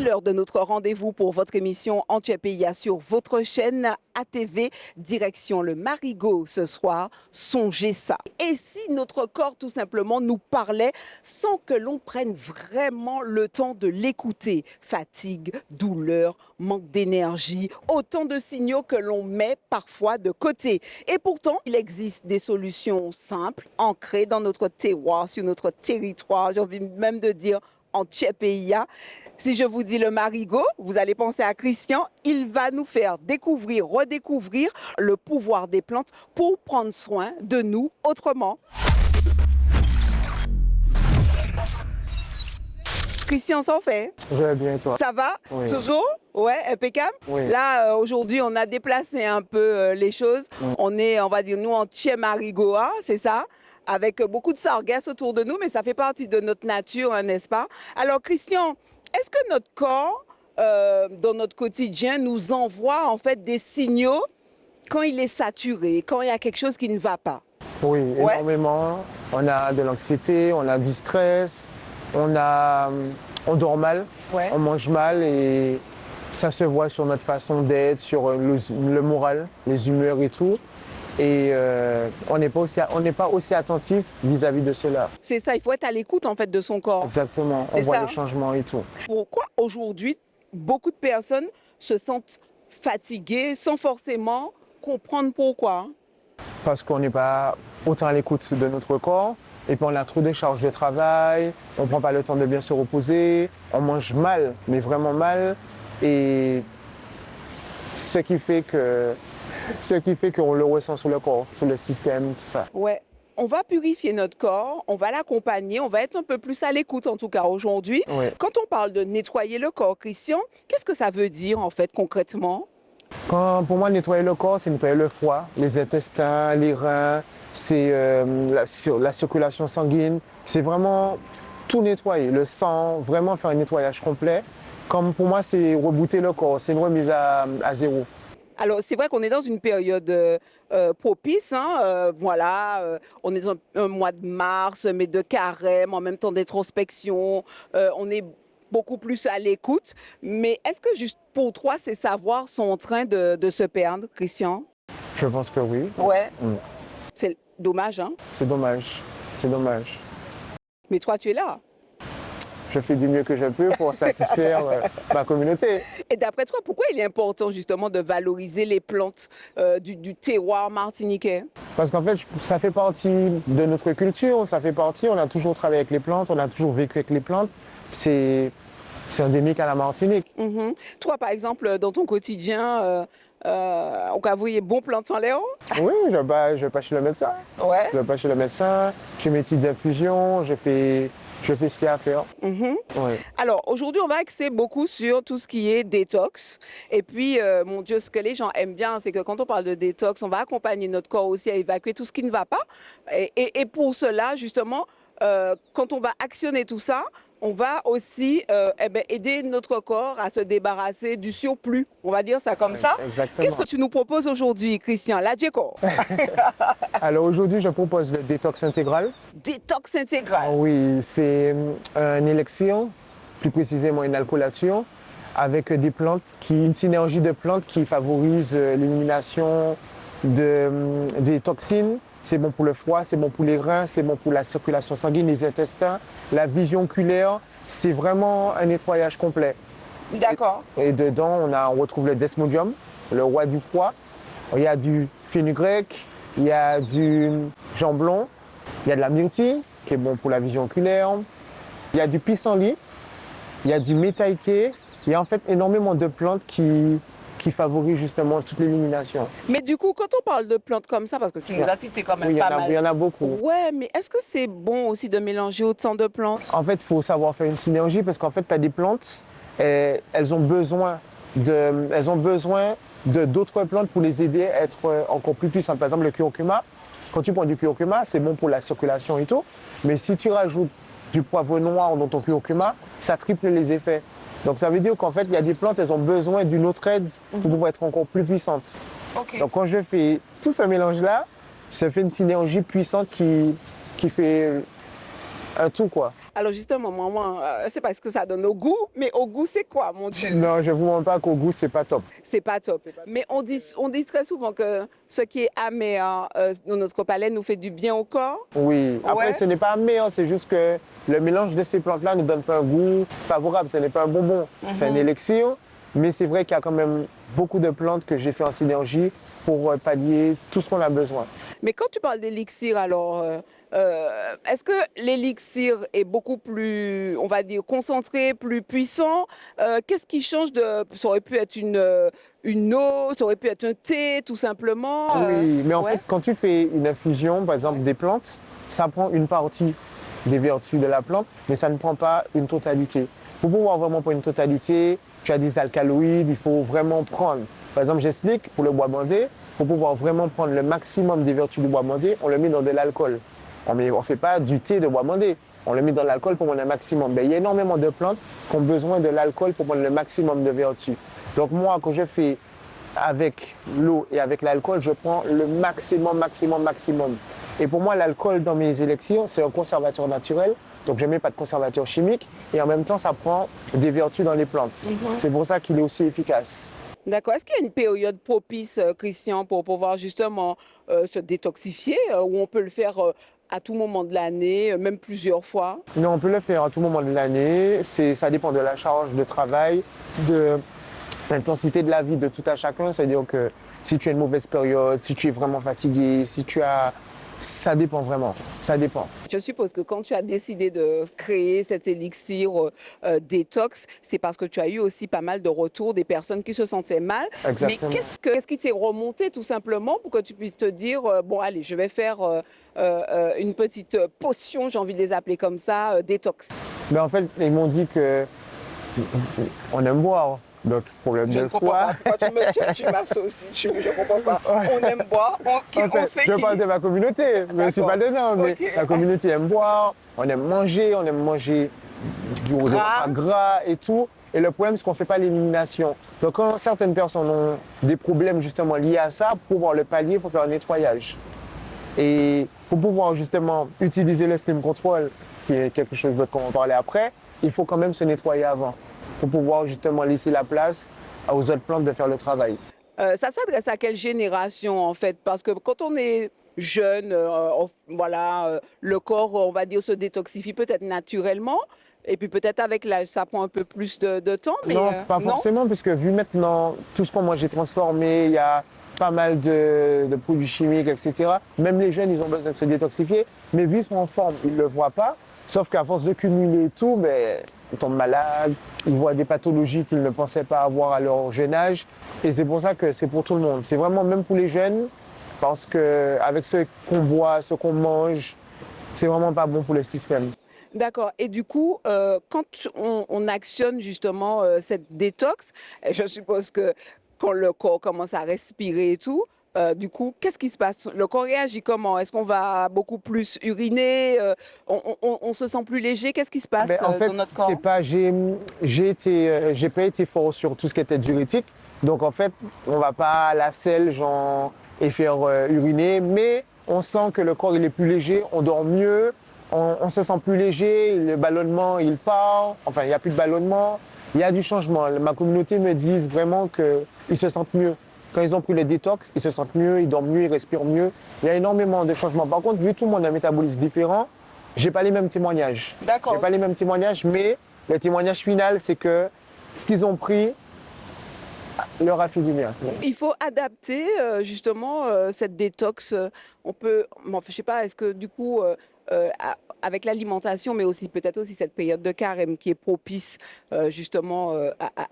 l'heure de notre rendez-vous pour votre émission Antiepeya sur votre chaîne ATV, direction le Marigot ce soir, songez ça. Et si notre corps tout simplement nous parlait sans que l'on prenne vraiment le temps de l'écouter? Fatigue, douleur, manque d'énergie, autant de signaux que l'on met parfois de côté. Et pourtant, il existe des solutions simples, ancrées dans notre terroir, sur notre territoire, j'ai envie même de dire Antiepeya. Si je vous dis le Marigot, vous allez penser à Christian. Il va nous faire découvrir, redécouvrir le pouvoir des plantes pour prendre soin de nous autrement. Christian, ça en fait? Je vais bien, toi? Ça va? Oui. Toujours? Ouais, impeccable. Oui. Là, aujourd'hui, on a déplacé un peu les choses. On est, on va dire, nous, en Marigoa, c'est ça? Avec beaucoup de sargasses autour de nous, mais ça fait partie de notre nature, hein, n'est-ce pas? Alors, Christian, est-ce que notre corps, dans notre quotidien, nous envoie en fait des signaux quand il est saturé, quand il y a quelque chose qui ne va pas? Oui, Ouais. énormément. On a de l'anxiété, on a du stress, on dort mal, Ouais. on mange mal et ça se voit sur notre façon d'être, sur le moral, les humeurs et tout. Et on n'est pas aussi attentif vis-à-vis de cela. C'est ça, il faut être à l'écoute en fait de son corps. Exactement, on C'est voit ça. le changement et tout. Pourquoi aujourd'hui, beaucoup de personnes se sentent fatiguées sans forcément comprendre pourquoi? Parce qu'on n'est pas autant à l'écoute de notre corps. Et puis on a trop de charges de travail, on ne prend pas le temps de bien se reposer, on mange mal, mais vraiment mal. Et ce qui fait qu'on le ressent sur le corps, sur le système, tout ça. Ouais. On va purifier notre corps, on va l'accompagner, on va être un peu plus à l'écoute en tout cas aujourd'hui. Ouais. Quand on parle de nettoyer le corps, Christian, qu'est-ce que ça veut dire en fait concrètement? Pour moi, nettoyer le corps, c'est nettoyer le foie, les intestins, les reins, c'est la circulation sanguine. C'est vraiment tout nettoyer, le sang, vraiment faire un nettoyage complet. Comme pour moi, c'est rebooter le corps, c'est une remise à zéro. Alors, c'est vrai qu'on est dans une période propice, hein, voilà, on est dans un mois de mars, mais de carême, en même temps d'introspection, on est beaucoup plus à l'écoute. Mais est-ce que juste pour toi, ces savoirs sont en train de se perdre, Christian? Je pense que oui. Ouais. Mm. C'est dommage, hein? C'est dommage, c'est dommage. Mais toi, tu es là. Je fais du mieux que je peux pour satisfaire ma communauté. Et d'après toi, pourquoi il est important justement de valoriser les plantes du terroir martiniquais? Parce qu'en fait, ça fait partie de notre culture, ça fait partie, on a toujours travaillé avec les plantes, on a toujours vécu avec les plantes. C'est endémique à la Martinique. Mhm. Toi, par exemple, dans ton quotidien, au cas où il y a bon plantes en l'air? Oui, je vais pas chez le médecin. Ouais. Je vais pas chez le médecin, je fais mes petites infusions, je fais ce qu'il y a à faire. Mhm. Ouais. Alors, aujourd'hui, on va axer beaucoup sur tout ce qui est détox. Et puis, mon Dieu, ce que les gens aiment bien, c'est que quand on parle de détox, on va accompagner notre corps aussi à évacuer tout ce qui ne va pas. Et pour cela, justement, quand on va actionner tout ça, on va aussi aider notre corps à se débarrasser du surplus. On va dire ça comme ça. Exactement. Qu'est-ce que tu nous proposes aujourd'hui, Christian? La Djeko. Alors aujourd'hui, je propose le détox intégral. Détox intégral. Oui, c'est un élixir, plus précisément une alcoolature, avec une synergie de plantes qui favorise l'élimination des toxines. C'est bon pour le foie, c'est bon pour les reins, c'est bon pour la circulation sanguine, les intestins, la vision oculaire. C'est vraiment un nettoyage complet. D'accord. Et dedans, on retrouve le desmodium, le roi du foie. Il y a du fenugrec, il y a du jamblon, il y a de la myrtille, qui est bon pour la vision oculaire. Il y a du pissenlit, il y a du métaïké. Il y a en fait énormément de plantes qui favorisent justement toute l'élimination. Mais du coup, quand on parle de plantes comme ça, parce que tu nous as cité quand même Oui, pas mal. il y en a beaucoup. Ouais, mais est-ce que c'est bon aussi de mélanger autant de plantes? En fait, il faut savoir faire une synergie parce qu'en fait, tu as des plantes, elles ont besoin de d'autres plantes pour les aider à être encore plus puissantes. Par exemple, le curcuma, quand tu prends du curcuma, c'est bon pour la circulation et tout. Mais si tu rajoutes du poivre noir dans ton curcuma, ça triple les effets. Donc ça veut dire qu'en fait, il y a des plantes, elles ont besoin d'une autre aide pour pouvoir être encore plus puissantes. Ok. Donc quand je fais tout ce mélange-là, ça fait une synergie puissante qui fait un tout, quoi. Alors justement, maman, c'est pas ce que ça donne au goût, mais au goût, c'est quoi, mon Dieu? Non, je ne vous mens pas qu'au goût, c'est pas top. C'est pas top. Mais on dit très souvent que ce qui est amer dans notre palais nous fait du bien au corps. Oui, après, Ouais. ce n'est pas meilleur, c'est juste que le mélange de ces plantes-là ne donne pas un goût favorable. Ce n'est pas un bonbon, c'est un élixir. Mais c'est vrai qu'il y a quand même beaucoup de plantes que j'ai fait en synergie pour pallier tout ce qu'on a besoin. Mais quand tu parles d'élixir, alors, est-ce que l'élixir est beaucoup plus, on va dire, concentré, plus puissant? Qu'est-ce qui change de... Ça aurait pu être une eau, ça aurait pu être un thé, tout simplement. Oui, mais en Ouais. fait, quand tu fais une infusion, par exemple des plantes, ça prend une partie des vertus de la plante, mais ça ne prend pas une totalité. Pour pouvoir vraiment prendre une totalité, tu as des alcaloïdes, il faut vraiment prendre. Par exemple, j'explique, pour le bois bandé, pour pouvoir vraiment prendre le maximum des vertus du bois bandé, on le met dans de l'alcool. On ne fait pas du thé de bois bandé, on le met dans l'alcool pour prendre le maximum. Mais il y a énormément de plantes qui ont besoin de l'alcool pour prendre le maximum de vertus. Donc moi, quand je fais avec l'eau et avec l'alcool, je prends le maximum, maximum, maximum. Et pour moi, l'alcool dans mes élixirs, c'est un conservateur naturel. Donc je ne mets pas de conservateur chimique. Et en même temps, ça prend des vertus dans les plantes. C'est pour ça qu'il est aussi efficace. D'accord. Est-ce qu'il y a une période propice, Christian, pour pouvoir justement se détoxifier, où on peut le faire à tout moment de l'année, même plusieurs fois? Non, on peut le faire à tout moment de l'année. Ça dépend de la charge de travail, de l'intensité de la vie de tout à chacun. C'est-à-dire que si tu as une mauvaise période, si tu es vraiment fatigué, si tu as... Ça dépend vraiment, ça dépend. Je suppose que quand tu as décidé de créer cet élixir détox, c'est parce que tu as eu aussi pas mal de retours des personnes qui se sentaient mal. Exactement. Mais qu'est-ce qui t'est remonté tout simplement pour que tu puisses te dire, bon allez, je vais faire une petite potion, j'ai envie de les appeler comme ça, détox. Mais en fait, ils m'ont dit que on aime boire. Donc, problème Je de ne comprends foie. pas. Tu m'associes. Je ne comprends pas. On aime boire. En fait, je parle de ma communauté, mais je ne suis pas dedans. Mais Ok. la communauté aime boire, on aime manger du Gras. repas gras et tout. Et le problème, c'est qu'on ne fait pas l'élimination. Donc, quand certaines personnes ont des problèmes justement liés à ça, pour pouvoir le pallier, il faut faire un nettoyage. Et pour pouvoir justement utiliser le Slim Control, qui est quelque chose d'autre qu'on va parler après, il faut quand même se nettoyer avant, pour pouvoir justement laisser la place aux autres plantes de faire le travail. Ça s'adresse à quelle génération en fait? Parce que quand on est jeune, voilà, le corps, on va dire, se détoxifie peut-être naturellement. Et puis peut-être avec l'âge, ça prend un peu plus de temps. Mais, Non, pas forcément, puisque vu maintenant tout ce qu'on mange est transformé, il y a pas mal de produits chimiques, etc. Même les jeunes, ils ont besoin de se détoxifier, mais vu qu'ils sont en forme, ils ne le voient pas. Sauf qu'à force de cumuler tout, ben, ils tombent malades, ils voient des pathologies qu'ils ne pensaient pas avoir à leur jeune âge. Et c'est pour ça que c'est pour tout le monde. C'est vraiment même pour les jeunes, parce qu'avec ce qu'on boit, ce qu'on mange, c'est vraiment pas bon pour le système. d'accord. Et du coup, quand on actionne justement cette détox, je suppose que quand le corps commence à respirer et tout, du coup, qu'est-ce qui se passe? Le corps réagit comment? Est-ce qu'on va beaucoup plus uriner? On se sent plus léger? Qu'est-ce qui se passe Ben, en fait, dans notre corps? c'est pas, j'ai pas été fort sur tout ce qui était diurétique. Donc en fait, on va pas à la selle, genre, et faire uriner, mais on sent que le corps il est plus léger, on dort mieux, on se sent plus léger, le ballonnement il part, enfin il n'y a plus de ballonnement, il y a du changement. Ma communauté me dit vraiment qu'ils se sentent mieux. Quand ils ont pris le détox, ils se sentent mieux, ils dorment mieux, ils respirent mieux. Il y a énormément de changements. Par contre, vu que tout le monde a un métabolisme différent, j'ai pas les mêmes témoignages. D'accord. J'ai pas les mêmes témoignages, mais le témoignage final, c'est que ce qu'ils ont pris leur a fait du bien. Il faut adapter justement cette détox. On peut, bon, enfin, je sais pas, est-ce que du coup, avec l'alimentation, mais aussi peut-être aussi cette période de carême qui est propice justement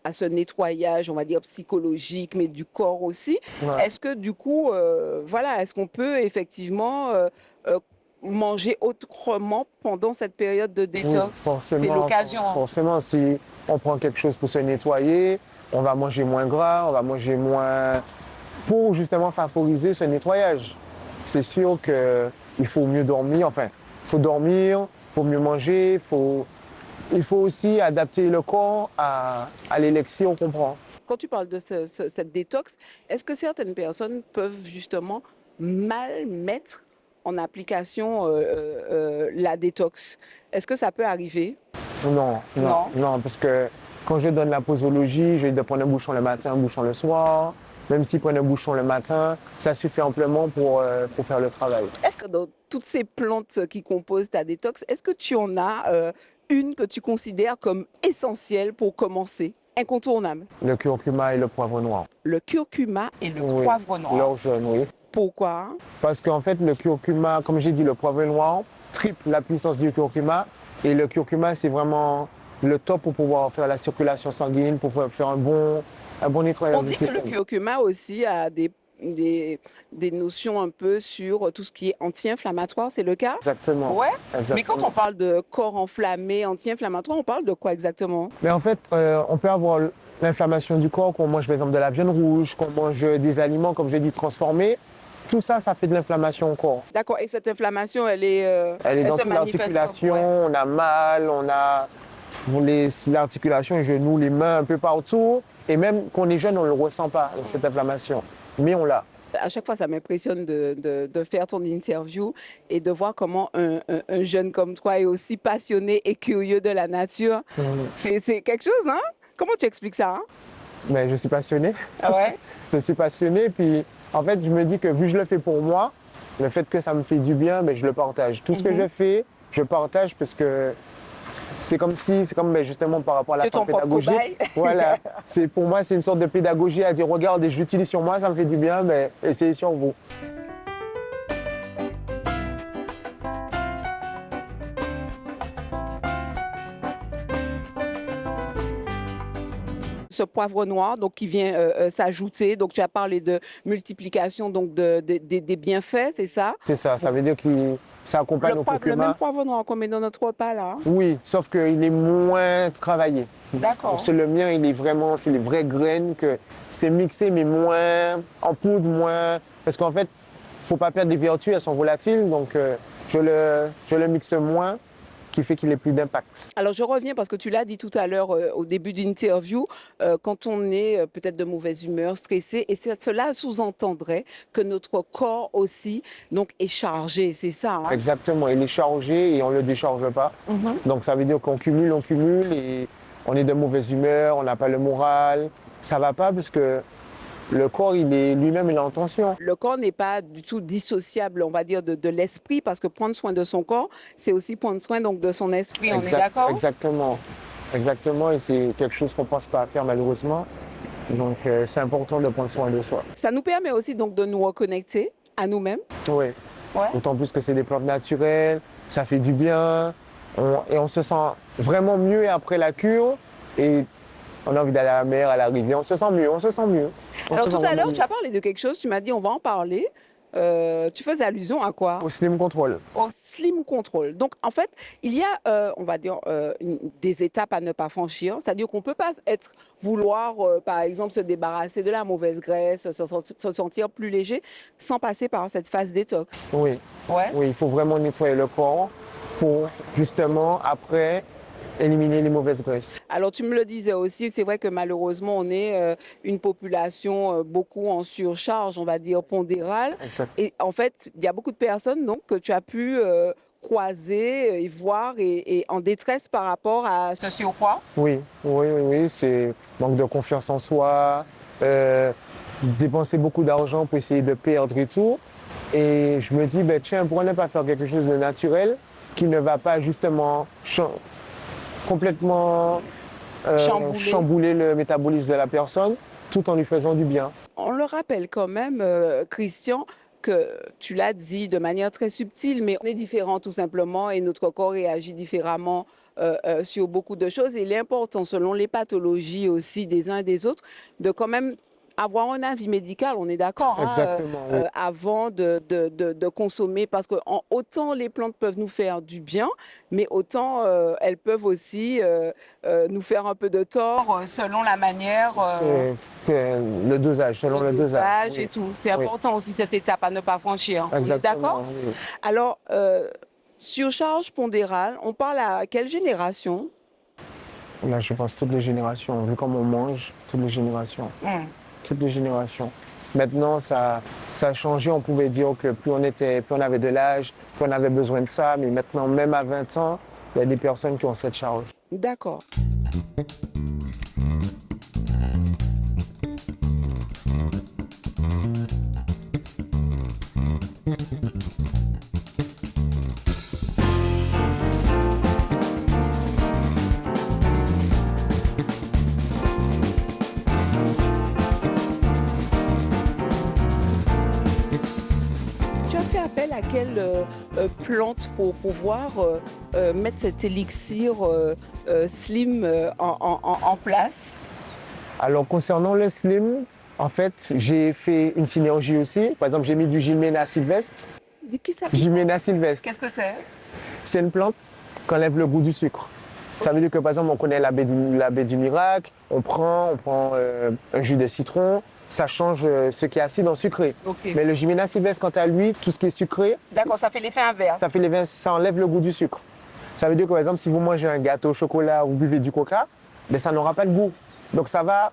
à ce nettoyage, on va dire psychologique, mais du corps aussi. Ouais. Est-ce que du coup, voilà, est-ce qu'on peut effectivement manger autrement pendant cette période de Oui, détox? C'est forcément, l'occasion. Hein. forcément, si on prend quelque chose pour se nettoyer, on va manger moins gras, on va manger moins pour justement favoriser ce nettoyage. C'est sûr qu'il faut mieux dormir, enfin, il faut dormir, il faut mieux manger, il faut aussi adapter le corps à l'élection qu'on prend. Quand tu parles de cette détox, est-ce que certaines personnes peuvent justement mal mettre en application la détox. Est-ce que ça peut arriver? Non, Non. non, non, parce que quand je donne la posologie, je lui dis de prendre un bouchon le matin, un bouchon le soir. Même s'il prend un bouchon le matin, ça suffit amplement pour faire le travail. Est-ce que dans toutes ces plantes qui composent ta détox, est-ce que tu en as une que tu considères comme essentielle pour commencer, incontournable? Le curcuma et le poivre noir. Le curcuma et le Oui. poivre noir. L'or jaune, oui. Pourquoi? Parce qu'en fait, le curcuma, comme j'ai dit, le poivre noir triple la puissance du curcuma. Et le curcuma, c'est vraiment le top pour pouvoir faire la circulation sanguine, pour faire un bon nettoyage On du dit que le système. curcuma aussi a des notions un peu sur tout ce qui est anti-inflammatoire, c'est le cas? Exactement. Ouais. Mais Exactement. quand on parle de corps enflammé, anti-inflammatoire, on parle de quoi exactement? Mais en fait, on peut avoir l'inflammation du corps, qu'on mange par exemple de la viande rouge, qu'on mange des aliments, comme je dis, transformés. Tout ça, ça fait de l'inflammation au corps. D'accord. Et cette inflammation, Elle est dans se toute manifeste l'articulation, ouais. on a mal, on a l'articulation, les genoux, les mains, un peu partout. Et même quand on est jeune, on ne le ressent pas, cette inflammation. Mais on l'a. À chaque fois, ça m'impressionne de faire ton interview et de voir comment un jeune comme toi est aussi passionné et curieux de la nature. C'est quelque chose, hein? Comment tu expliques ça, hein? Mais je suis passionné. Ah ouais? Je suis passionné. Puis en fait, je me dis que vu que je le fais pour moi, le fait que ça me fait du bien, mais je le partage. Tout ce que je fais, je partage parce que c'est comme justement par rapport à la Tu es ton propre pédagogie. cobaye. Voilà, pour moi, c'est une sorte de pédagogie à dire regardez, je l'utilise sur moi, ça me fait du bien, mais essayez sur vous. Ce poivre noir donc, qui vient s'ajouter. Donc, tu as parlé de multiplication donc des bienfaits, c'est ça? C'est ça, ça veut dire que ça accompagne au Le même curcuma. poivre noir qu'on met dans notre repas, là. Oui, sauf qu'il est moins travaillé. D'accord. C'est le mien, il est vraiment, c'est les vraies graines que c'est mixé, mais moins en poudre, moins. Parce qu'en fait, il ne faut pas perdre des vertus, elles sont volatiles, donc je le mixe moins, qui fait qu'il ait plus d'impact. Alors, je reviens parce que tu l'as dit tout à l'heure au début d'interview, quand on est peut-être de mauvaise humeur, stressé, et cela sous-entendrait que notre corps aussi donc, est chargé, c'est ça, hein? Exactement, il est chargé et on ne le décharge pas. Donc ça veut dire qu'on cumule et on est de mauvaise humeur, on n'a pas le moral. Ça ne va pas parce que le corps, lui-même, il est en tension. Le corps n'est pas du tout dissociable, on va dire, de l'esprit, parce que prendre soin de son corps, c'est aussi prendre soin donc, de son esprit, on est d'accord? Exactement. Exactement, et c'est quelque chose qu'on ne pense pas à faire malheureusement. Donc c'est important de prendre soin de soi. Ça nous permet aussi donc de nous reconnecter à nous-mêmes. Oui, Ouais. d'autant plus que c'est des plantes naturelles, ça fait du bien, et on se sent vraiment mieux après la cure. Et on a envie d'aller à la mer, à la rivière, on se sent mieux, on se sent mieux. Alors tout à l'heure, tu as parlé de quelque chose, tu m'as dit on va en parler. Tu faisais allusion à quoi? Au Slim Control. Au slim control. Donc en fait, il y a, on va dire, des étapes à ne pas franchir. C'est-à-dire qu'on ne peut pas vouloir, par exemple, se débarrasser de la mauvaise graisse, se sentir plus léger, sans passer par cette phase détox. Oui. Ouais. Oui, il faut vraiment nettoyer le corps pour justement après éliminer les mauvaises graisses. Alors, tu me le disais aussi, c'est vrai que malheureusement, on est une population beaucoup en surcharge, on va dire pondérale. Exact. Et en fait, il y a beaucoup de personnes donc, que tu as pu croiser et voir et en détresse par rapport à ce surpoids. Oui, oui, oui, oui, c'est manque de confiance en soi, dépenser beaucoup d'argent pour essayer de perdre et tout. Et je me dis, ben, tiens, pourquoi ne pas faire quelque chose de naturel qui ne va pas justement complètement chambouler le métabolisme de la personne tout en lui faisant du bien. On le rappelle quand même, Christian, que tu l'as dit de manière très subtile, mais on est différent tout simplement et notre corps réagit différemment sur beaucoup de choses. Et il est important, selon les pathologies aussi des uns et des autres, de quand même avoir un avis médical, on est d'accord, hein, Exactement, oui. avant de consommer, parce que autant les plantes peuvent nous faire du bien, mais autant elles peuvent aussi nous faire un peu de tort selon la manière, Le dosage, selon le dosage. et Oui. tout. C'est important aussi cette étape à ne pas franchir. On est Exactement. d'accord? Oui. Alors, surcharge pondérale, on parle à quelle génération? Là, je pense toutes les générations, vu comme on mange, toutes les générations. Toutes les générations. Maintenant, ça a changé. On pouvait dire que plus on avait de l'âge, plus on avait besoin de ça. Mais maintenant, même à 20 ans, il y a des personnes qui ont cette charge. D'accord. Tu as fait appel à quelle plante pour pouvoir mettre cet élixir slim en place? Alors, concernant le slim, en fait, j'ai fait une synergie aussi. Par exemple, j'ai mis du Gymnema sylvestre. De qui ça fait ça? Gymnema sylvestre, Qu'est-ce que c'est? c'est une plante qui enlève le goût du sucre. Ça veut dire que, par exemple, on connaît la baie du miracle, on prend un jus de citron, ça change ce qui est acide en sucré. Ok. Mais le Gymnema sylvestre, quant à lui, tout ce qui est sucré, D'accord, ça fait l'effet inverse. ça enlève le goût du sucre. Ça veut dire que, par exemple, si vous mangez un gâteau au chocolat ou buvez du coca, ben, ça n'aura pas de goût. Donc ça va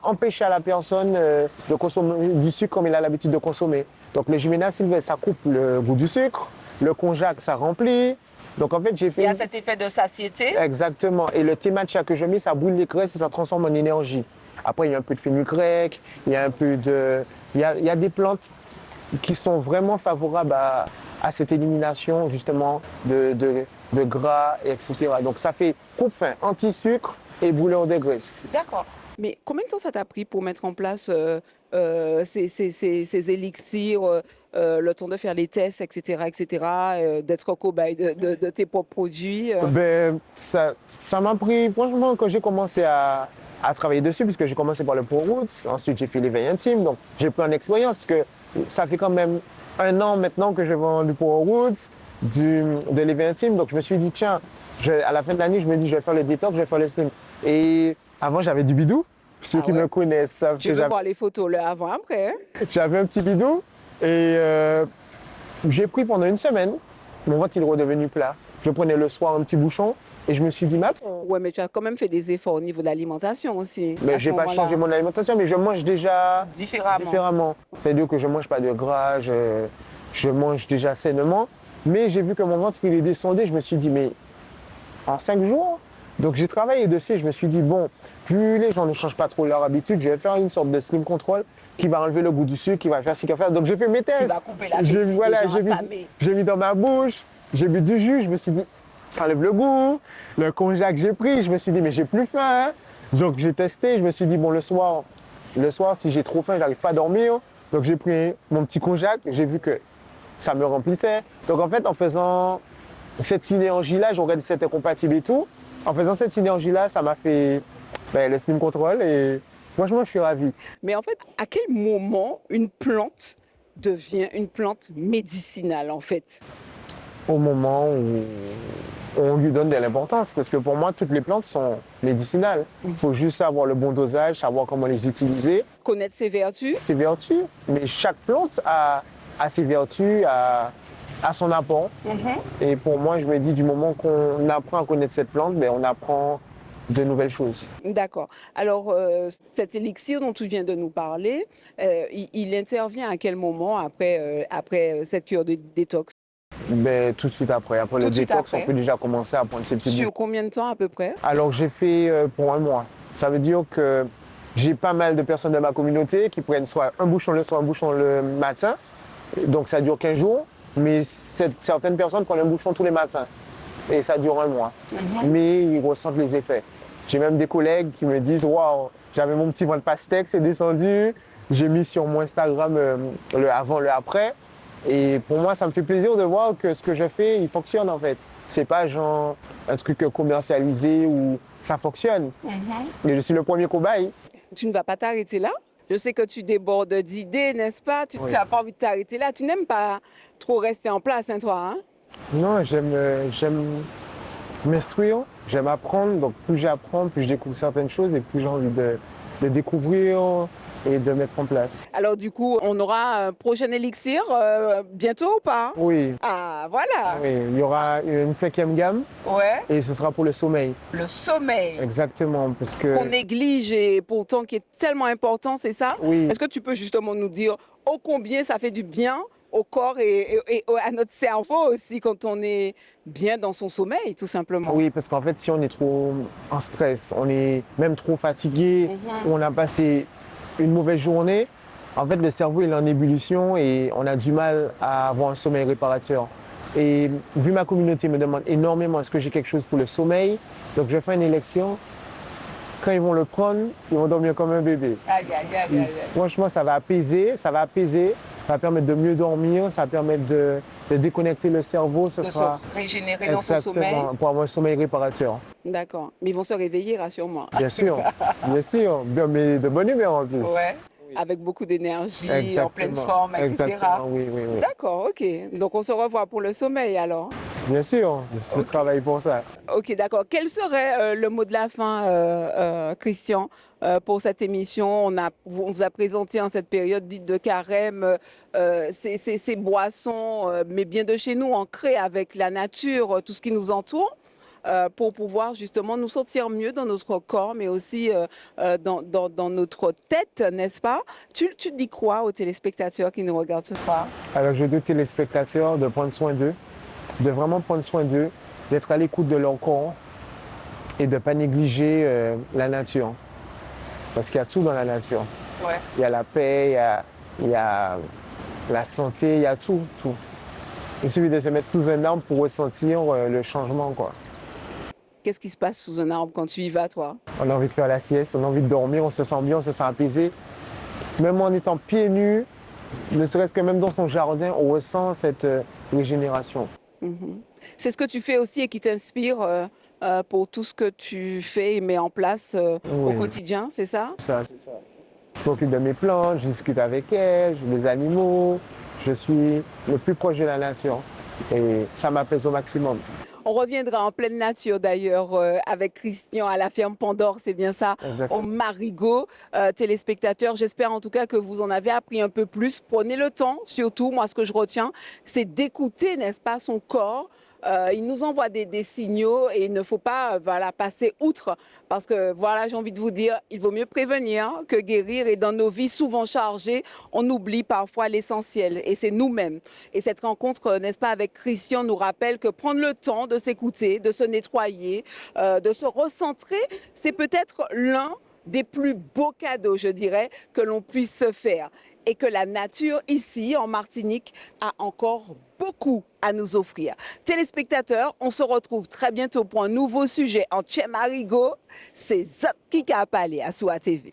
empêcher à la personne de consommer du sucre comme il a l'habitude de consommer. Donc le Gymnema sylvestre, ça coupe le goût du sucre. Le konjac, ça remplit. Donc en fait, j'ai fait... Il y a cet effet de satiété. Exactement. Et le thé matcha que je mets, ça brûle les graisses et ça transforme en énergie. Après, il y a un peu de fenugrec, il y a un peu de... Il y a des plantes qui sont vraiment favorables à cette élimination justement de gras, etc. Donc ça fait coupe-faim, anti-sucre et brûleur de graisse. D'accord. Mais combien de temps ça t'a pris pour mettre en place ces élixirs, le temps de faire les tests, etc., d'être cobaye de tes propres produits Ben, ça m'a pris, franchement, quand j'ai commencé à travailler dessus, puisque j'ai commencé par le Pro Roots, ensuite j'ai fait l'éveil intime, donc j'ai pris en expérience, parce que ça fait quand même 1 an maintenant que je vends du Pro Roots, de l'éveil intime, donc je me suis dit, tiens, à la fin de l'année, je me dis, je vais faire le détox, je vais faire le slim. Et avant, j'avais du bidou. Ceux qui me connaissent savent Je veux voir les photos, le avant-après. Hein? J'avais un petit bidou et j'ai pris pendant 1 semaine. Mon ventre, il est redevenu plat. Je prenais le soir un petit bouchon et je me suis dit, Ouais, mais tu as quand même fait des efforts au niveau de l'alimentation aussi. mais je n'ai pas changé mon alimentation, mais je mange déjà différemment. C'est-à-dire que je ne mange pas de gras, je mange déjà sainement. Mais j'ai vu que mon ventre, il est descendu. Je me suis dit, mais en 5 jours. Donc j'ai travaillé dessus et je me suis dit, bon, plus les gens ne changent pas trop leur habitude, je vais faire une sorte de slim control qui va enlever le goût du sucre, qui va faire ce qu'il va faire. Donc j'ai fait mes tests. Qui va couper l'appétit, j'ai mis dans ma bouche, j'ai bu du jus, je me suis dit, ça enlève le goût. Le konjac que j'ai pris, je me suis dit, mais j'ai plus faim. Hein. Donc j'ai testé, je me suis dit, bon, le soir, si j'ai trop faim, j'arrive pas à dormir. Donc j'ai pris mon petit konjac, j'ai vu que ça me remplissait. Donc en fait, en faisant cette synergie-là, j'ai regardé si c'était compatible et tout. En faisant cette synergie-là, ça m'a fait le Slim Control et franchement, je suis ravi. Mais en fait, à quel moment une plante devient une plante médicinale en fait? Au moment où on lui donne de l'importance, parce que pour moi, toutes les plantes sont médicinales. Il faut juste savoir le bon dosage, savoir comment les utiliser. Connaître ses vertus? Ses vertus, mais chaque plante a ses vertus, a son apport. Et pour moi, je me dis, du moment qu'on apprend à connaître cette plante, on apprend de nouvelles choses. D'accord. Alors, cet élixir dont tu viens de nous parler, il intervient à quel moment après cette cure de détox? Tout de suite après. Après le détox, on peut déjà commencer à prendre ces petites bouffées. Sur combien de temps à peu près? Alors, j'ai fait pour 1 mois. Ça veut dire que j'ai pas mal de personnes de ma communauté qui prennent soit un bouchon le soir, un bouchon le matin. Donc, ça dure 15 jours. Mais certaines personnes prennent un bouchon tous les matins. Et ça dure 1 mois. Mais ils ressentent les effets. J'ai même des collègues qui me disent, waouh, j'avais mon petit ventre pastèque, c'est descendu. J'ai mis sur mon Instagram le avant, le après. Et pour moi, ça me fait plaisir de voir que ce que je fais, il fonctionne en fait. C'est pas genre un truc commercialisé où ça fonctionne. Mais je suis le premier cobaye. Tu ne vas pas t'arrêter là? Je sais que tu débordes d'idées, n'est-ce pas? Tu n'as pas envie de t'arrêter là. Tu n'aimes pas trop rester en place, hein, toi? Hein? Non, j'aime m'instruire, j'aime apprendre. Donc plus j'apprends, plus je découvre certaines choses et plus j'ai envie de découvrir et de mettre en place. Alors du coup, on aura un prochain élixir bientôt ou pas? Oui, Ah, voilà. oui, il y aura une 5e gamme Ouais. et ce sera pour le sommeil. Le sommeil Exactement, parce que qu'on néglige et pourtant qui est tellement important, c'est ça? oui, Est-ce que tu peux justement nous dire ô combien ça fait du bien au corps et à notre cerveau aussi quand on est bien dans son sommeil, tout simplement? oui, parce qu'en fait, si on est trop en stress, on est même trop fatigué, ou on a passé une mauvaise journée, en fait, le cerveau il est en ébullition et on a du mal à avoir un sommeil réparateur. Et vu ma communauté me demande énormément est-ce que j'ai quelque chose pour le sommeil, donc je fais une élection. Quand ils vont le prendre, ils vont dormir comme un bébé. Aïe, aïe, aïe, aïe, aïe. Franchement, ça va apaiser, ça va permettre de mieux dormir, ça va permettre de déconnecter le cerveau. Ce De se sera régénérer dans son sommeil. exactement pour avoir un sommeil réparateur. D'accord. Mais ils vont se réveiller, rassure-moi. Bien sûr, bien, mais de bonne humeur en plus. Ouais. Avec beaucoup d'énergie, en Exactement. pleine forme, etc. Exactement, oui, oui, oui. D'accord, ok. Donc on se revoit pour le sommeil alors. Bien sûr, je travaille pour ça. Ok, d'accord. Quel serait le mot de la fin, Christian, pour cette émission? On vous a présenté en cette période dite de carême ces boissons, mais bien de chez nous, ancrées avec la nature, tout ce qui nous entoure. Pour pouvoir justement nous sentir mieux dans notre corps, mais aussi dans notre tête, n'est-ce pas? Tu dis quoi aux téléspectateurs qui nous regardent ce soir? Alors je dis aux téléspectateurs de prendre soin d'eux, de vraiment prendre soin d'eux, d'être à l'écoute de leur corps et de ne pas négliger la nature. Parce qu'il y a tout dans la nature. Ouais. Il y a la paix, il y a la santé, il y a tout, tout. Il suffit de se mettre sous un arbre pour ressentir le changement, quoi. Qu'est-ce qui se passe sous un arbre quand tu y vas, toi? On a envie de faire la sieste, on a envie de dormir, on se sent bien, on se sent apaisé. Même en étant pieds nus, ne serait-ce que même dans son jardin, on ressent cette régénération. C'est ce que tu fais aussi et qui t'inspire pour tout ce que tu fais et mets en place au Oui. quotidien, c'est ça? C'est ça. Je m'occupe de mes plantes, je discute avec elles, les animaux. Je suis le plus proche de la nature et ça m'apaise au maximum. On reviendra en pleine nature d'ailleurs avec Christian à la ferme Pandore, c'est bien ça, Exactement. au Marigot. Téléspectateurs, j'espère en tout cas que vous en avez appris un peu plus. Prenez le temps, surtout, moi ce que je retiens, c'est d'écouter, n'est-ce pas, son corps. Il nous envoie des signaux et il ne faut pas voilà, passer outre parce que voilà, j'ai envie de vous dire, il vaut mieux prévenir que guérir et dans nos vies souvent chargées, on oublie parfois l'essentiel et c'est nous-mêmes. Et cette rencontre, n'est-ce pas, avec Christian nous rappelle que prendre le temps de s'écouter, de se nettoyer, de se recentrer, c'est peut-être l'un des plus beaux cadeaux, je dirais, que l'on puisse se faire. Et que la nature, ici, en Martinique, a encore beaucoup à nous offrir. Téléspectateurs, on se retrouve très bientôt pour un nouveau sujet en Tchè Marigot. C'est Zop qui a parlé à Soa TV.